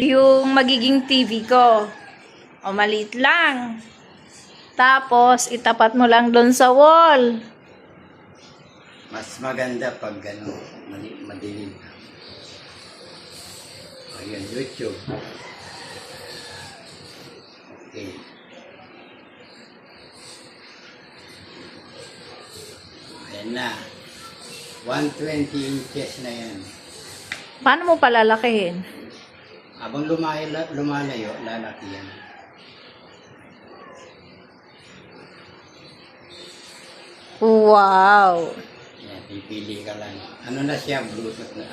Yung magiging TV ko. O, maliit lang. Tapos, itapat mo lang doon sa wall. Mas maganda pag gano'n, madilim. Ayan, YouTube. Okay. Ayan na. 120 inches na yan. Paano mo palalakihin? Habang lumalayo, lalaki yan. Wow! Yan, pipili ka lang. Ano na siya? Bluetooth na.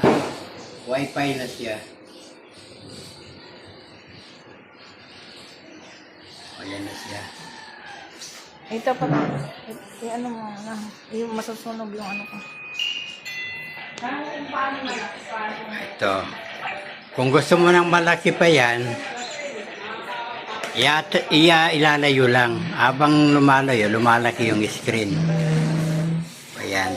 Wi-Fi na siya. Ayan na siya. Ito pa. Ano mo na. Yung masusunog yung ano ko. Ito. Kung gusto mo ng malaki pa yan, ilalayo lang. Habang lumalayo, lumalaki yung screen. Ayan.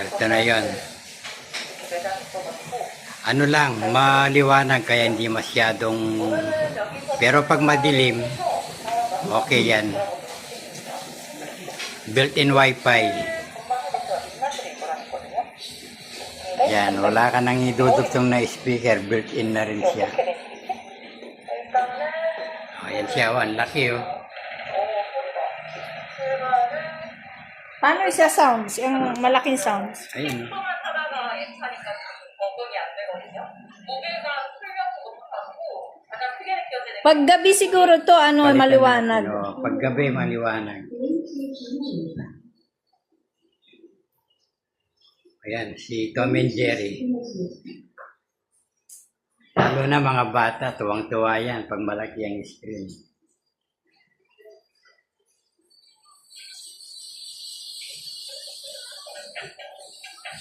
Ito na yun. Ano lang, maliwanag kaya hindi masyadong... Pero pag madilim, okay yan. Built-in Wi-Fi. Yan, wala ka nang idudugtong na speaker, built-in na rin siya. Ayan siya, ang laki oh. Paano siya sounds? Yung malaking sounds? Ayun. Pag gabi siguro to, ano, maliwanag. Ano, pag gabi, maliwanag. Ayan, si Tom and Jerry. Lalo na mga bata, tuwang-tuwa yan pag malaki ang screen.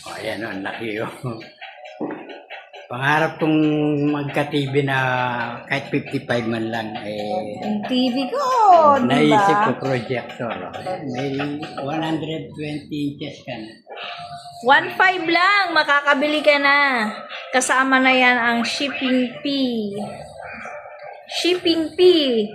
O, ayan o, ang laki o. Pangarap kong magka-TV na kahit 55 man lang, Yung TV ko, naisip ko diba? projector. May 120 inches ka na. 1.5 lang, makakabili ka na. Kasama na yan ang shipping fee. Shipping fee.